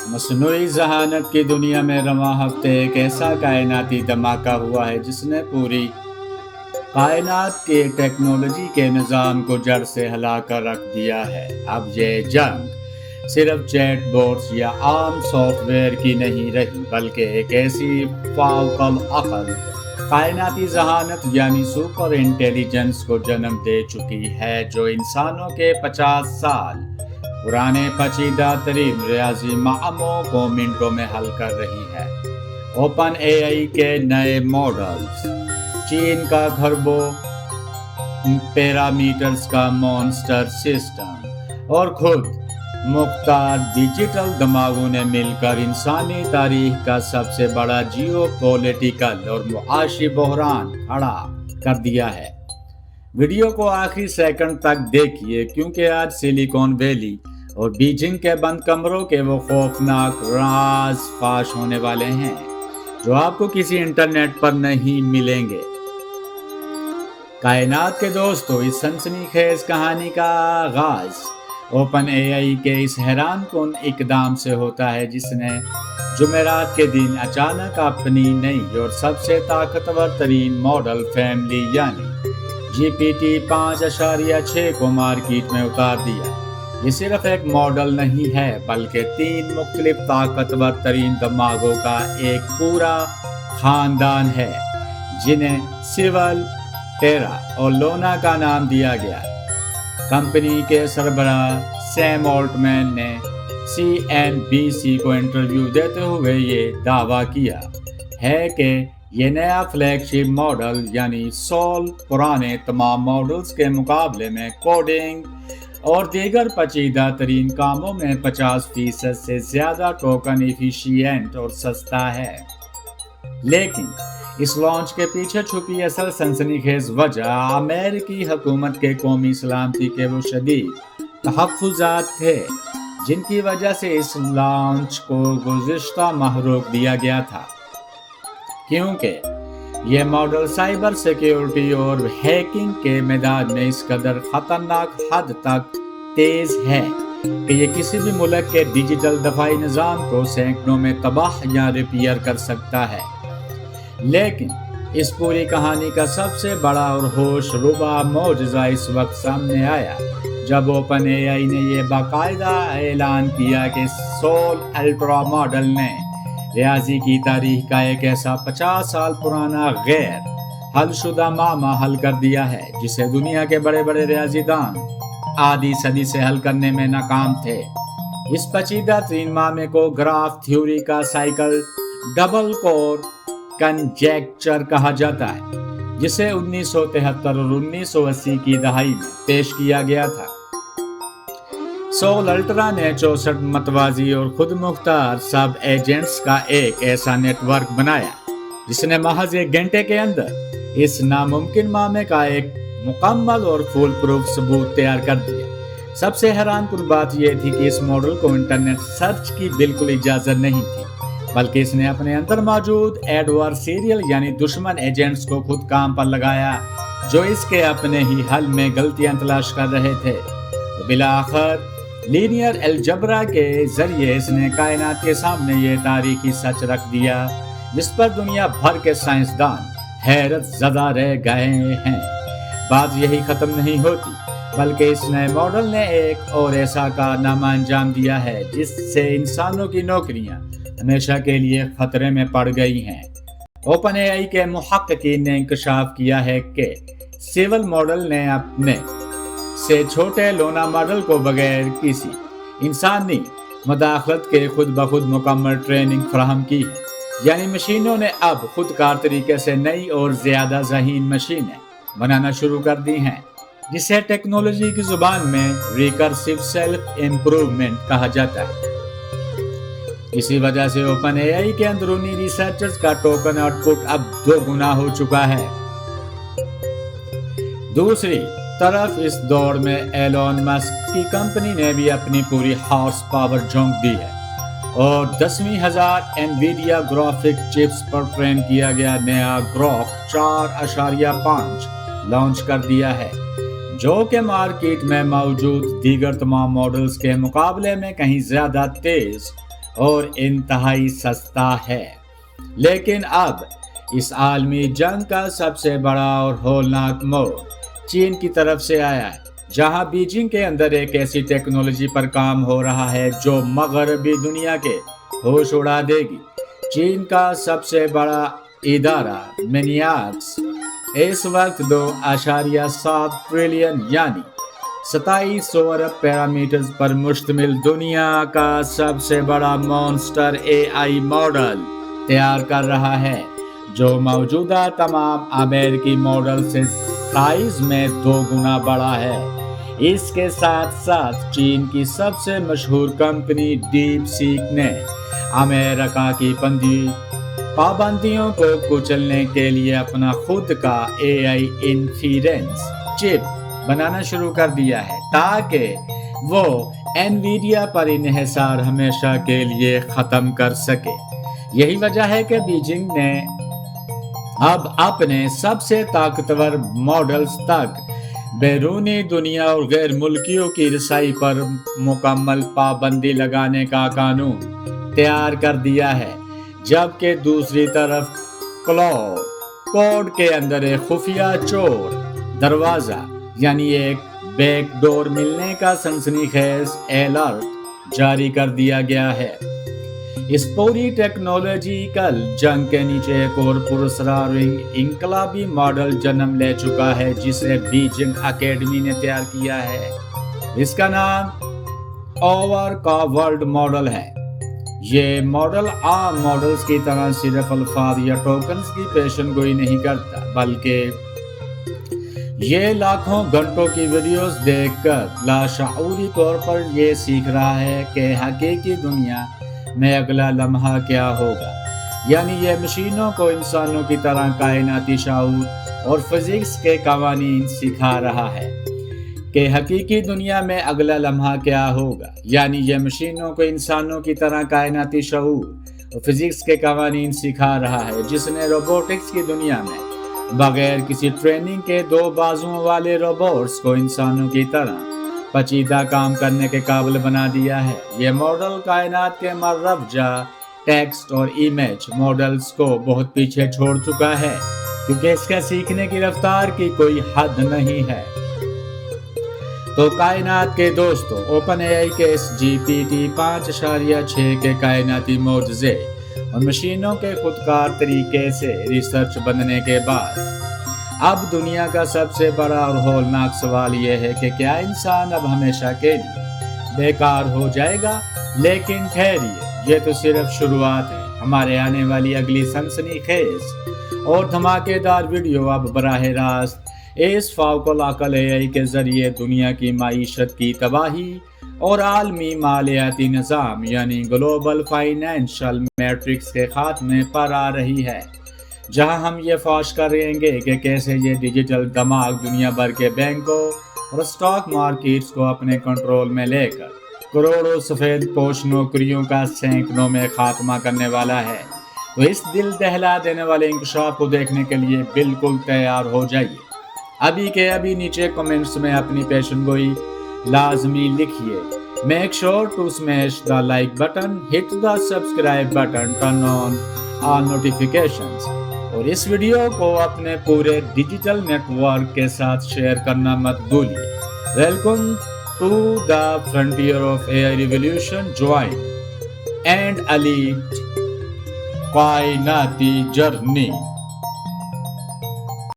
मसनूई ज़हानत की दुनिया में रवां हफ्ते एक ऐसा कायनाती धमाका हुआ है जिसने पूरी कायनात के टेक्नोलॉजी के निज़ाम को जड़ से हिला कर रख दिया है। अब ये जंग सिर्फ चैटबॉट्स या आम सॉफ्टवेयर की नहीं रही, बल्कि एक ऐसी फाउकल अकल कायनाती ज़हानत यानी सुपर इंटेलिजेंस को जन्म दे चुकी है, जो इंसानों के 50 साल पुराने पेचीदा तरीन रियाजी मामलों को मिनटों में हल कर रही है। ओपन एआई के नए मॉडल्स, चीन का खरबों पैरामीटर्स का मॉन्स्टर सिस्टम और खुद मुख्तार डिजिटल दिमागों ने मिलकर इंसानी तारीख का सबसे बड़ा जियोपॉलिटिकल और मुआशी बहरान खड़ा कर दिया है। वीडियो को आखिरी सेकंड तक देखिए, क्योंकि आज सिलिकॉन वैली और बीजिंग के बंद कमरों के वो खौफनाक राज फाश होने वाले हैं जो आपको किसी इंटरनेट पर नहीं मिलेंगे। कायनात के दोस्तों, इस सनसनीखेज कहानी का आगाज ओपन एआई के इस हैरानकुन इकदाम से होता है, जिसने जुमेरात के दिन अचानक अपनी नई और सबसे ताकतवर तरीन मॉडल फैमिली यानी GPT 5.6 को मार्केट में उतार दिया। ये सिर्फ एक मॉडल नहीं है, बल्कि 3 मुख्तलिफ ताकतवर तरीन दिमागों का एक पूरा खानदान है, जिन्हें सिवल, टेरा और लोना का नाम दिया गया। कंपनी के सरबराह सैम ऑल्टमैन ने CNBC को इंटरव्यू देते हुए ये दावा किया है कि ये नया फ्लैगशिप मॉडल यानी सोल पुराने तमाम मॉडल्स के मुकाबले में कोडिंग और दीगर पेचीदा तरीन कामों में 50% से ज्यादा टोकन एफिशिएंट और सस्ता है। लेकिन इस लॉन्च के पीछे छुपी असल सनसनीखेज वजह अमेरिकी हुकूमत के कौमी सलामती के वो शदीद तहफ़्फ़ुज़ात थे, जिनकी वजह से इस लॉन्च को गुज़िश्ता माह रोक दिया गया था, क्योंकि ये मॉडल साइबर सिक्योरिटी और हैकिंग के मैदान में इस कदर खतरनाक हद तक तेज है कि ये किसी भी मुल्क के डिजिटल दफाई निज़ाम को सैकड़ों में तबाह या रिपेयर कर सकता है। लेकिन इस पूरी कहानी का सबसे बड़ा और होश रुबा मौजज़ा इस वक्त सामने आया जब ओपन एआई ने यह बाकायदा ऐलान किया कि सोल अल्ट्रा मॉडल ने रियाजी की तारीख का एक ऐसा 50 साल पुराना गैर हलशुदा मामा हल कर दिया है, जिसे दुनिया के बड़े बड़े रियाजीदान आधी सदी से हल करने में नाकाम थे। इस पेचीदा तरीन मामे को ग्राफ थ्योरी का साइकिल डबल कोर कंजेक्चर कहा जाता है, जिसे 1973 और 1980 की दहाई में पेश किया गया था। सोल अल्ट्रा ने 64 मतवाजी और खुद मुख्तार सब एजेंट्स का एक ऐसा नेटवर्क बनाया जिसने महज 1 घंटे के अंदर इस नामुमकिन मामले का एक मुकम्मल और फुल प्रूफ सबूत तैयार कर दिया। सबसे हैरानकुन बात यह थी कि इस मॉडल को इंटरनेट सर्च की बिल्कुल इजाजत नहीं थी, बल्कि इसने अपने अंदर मौजूद एडवर्सेरियल यानी दुश्मन एजेंट्स को खुद काम पर लगाया, जो इसके अपने ही हल में गलतियां तलाश कर रहे थे। बिलाखिर लीनियर अलजबरा के जरिए इसने कायनात के सामने ये तारीखी सच रख दिया, जिस पर दुनिया भर के साइंसदान हैरत ज़दा रह गए हैं। बात यही खत्म नहीं होती, बल्कि इस नए मॉडल ने एक और ऐसा कारनामा अंजाम दिया है जिससे इंसानों की नौकरियां हमेशा के लिए खतरे में पड़ गई हैं। ओपन एआई के मुहक्किकीन ने इंकशाफ किया है कि सिविल मॉडल ने अपने से छोटे लोना मॉडल को बगैर किसी इंसानी मदाखलत के खुद ब खुद मुकम्मल ट्रेनिंग फराहम की है, यानी मशीनों ने अब खुदकार तरीके से नई और ज्यादा ज़हीन मशीनें बनाना शुरू कर दी हैं, जिसे टेक्नोलॉजी की जुबान में रिकर्सिव सेल्फ इम्प्रूवमेंट कहा जाता है। इसी वजह से ओपन एआई के अंदरूनी रिसर्चर्स का टोकन आउटपुट अब 2 गुना हो चुका है। दूसरी तरफ इस दौर में एलोन मस्क की कंपनी ने भी अपनी पूरी हॉर्स पावर झोंक दी है और 10,000 एनवीडिया ग्राफिक चिप्स पर ट्रेन किया गया नया ग्रोक 4.5 लॉन्च कर दिया है, जो कि मार्केट में मौजूद दीगर तमाम मॉडल्स के मुकाबले में कहीं ज्यादा तेज और इंतहाई सस्ता है। लेकिन अब इस आलमी जंग का सबसे बड़ा और होलनाक मोड़ चीन की तरफ से आया है, जहां बीजिंग के अंदर एक ऐसी टेक्नोलॉजी पर काम हो रहा है जो मगरबी दुनिया के होश उड़ा देगी। चीन का सबसे बड़ा इदारा मिनियाक्स इस वक्त 2.7 ट्रिलियन यानी 2700 अरब पैरामीटर्स पर मुश्तमिल दुनिया का सबसे बड़ा मॉन्स्टर एआई मॉडल तैयार कर रहा है, जो मौजूदा तमाम अमेरिकी मॉडल से साइज में 2 गुना बड़ा है। इसके साथ साथ चीन की सबसे मशहूर कंपनी डीप सीक ने अमेरिका की पाबंदियों को कुचलने के लिए अपना खुद का एआई इन्फेरेंस चिप बनाना शुरू कर दिया है, ताकि वो एनवीडिया पर इन्हिसार हमेशा के लिए खत्म कर सके। यही वजह है कि बीजिंग ने अब अपने सबसे ताकतवर मॉडल्स तक बैरूनी दुनिया और गैर मुल्कियों की रसाई पर मुकम्मल पाबंदी लगाने का कानून तैयार कर दिया है, जबकि दूसरी तरफ क्लाउड कोड के अंदर एक खुफिया चोर दरवाजा यानी एक बैकडोर मिलने का सनसनीखेज अलर्ट जारी कर दिया गया है। इस पूरी टेक्नोलॉजिकल जंग के नीचे एक और पुरस्कार इंकलाबी मॉडल जन्म ले चुका है, जिसे बीजिंग एकेडमी ने तैयार किया है। इसका नाम ओवर का वर्ल्ड मॉडल है। ये मॉडल आम मॉडल्स की तरह सिर्फ अल्फाज या टोकन्स की पेशनगोई नहीं करता, बल्कि ये लाखों घंटों की वीडियोस देखकर लाशऊरी तौर पर ये सीख रहा है कि हकीकी दुनिया में अगला लम्हा क्या होगा। यानी ये मशीनों को इंसानों की तरह कायनाती शऊर और फिजिक्स के कवानीन सिखा रहा है कि हकीकी दुनिया में अगला लम्हा क्या होगा। यानी ये मशीनों को इंसानों की तरह कायनाती शऊर और फिजिक्स के कवानीन सिखा रहा है, जिसने रोबोटिक्स की दुनिया में बगैर किसी ट्रेनिंग के 2 बाजुओं वाले रोबोट्स को इंसानों की तरह पचीदा काम करने के काबिल बना दिया है। ये मॉडल कायनात के मररफजा टेक्स्ट और इमेज मॉडल्स को बहुत पीछे छोड़ चुका है, क्योंकि इसका सीखने की रफ्तार की कोई हद नहीं है। तो कायनात के दोस्तों, ओपन एआई के इस GPT 5.6 के कायनाती मोजज़े और मशीनों के खुदकार तरीके से रिसर्च बनने के बाद अब दुनिया का सबसे बड़ा और होलनाक सवाल यह है कि क्या इंसान अब हमेशा के लिए बेकार हो जाएगा। लेकिन ठहरिए, ये तो सिर्फ शुरुआत है। हमारे आने वाली अगली सनसनीखेज और धमाकेदार वीडियो अब बराह रास्त इस फाउकल एआई के जरिए दुनिया की माईशत की तबाही और आलमी मालियाती निज़ाम यानी ग्लोबल फाइनेंशियल मैट्रिक्स के खात्मे पर आ रही है, जहां हम ये फाश करेंगे कि कैसे ये डिजिटल दमाग दुनिया भर के बैंकों और स्टॉक मार्केट्स को अपने कंट्रोल में लेकर करोड़ों सफ़ेद पोश नौकरियों का सैकड़ों में खात्मा करने वाला है। तो इस दिल दहला देने वाले इंकशाफ को देखने के लिए बिल्कुल तैयार हो जाइए। अभी के अभी नीचे कमेंट्स में अपनी पेशनगोई लाजमी लिखिए। Make sure to smash the like button, hit the subscribe button, turn on all notifications और इस वीडियो को अपने पूरे डिजिटल नेटवर्क के साथ शेयर करना मत भूलिए। Welcome to the frontier of AI revolution, join and elite कायनाती जर्नी।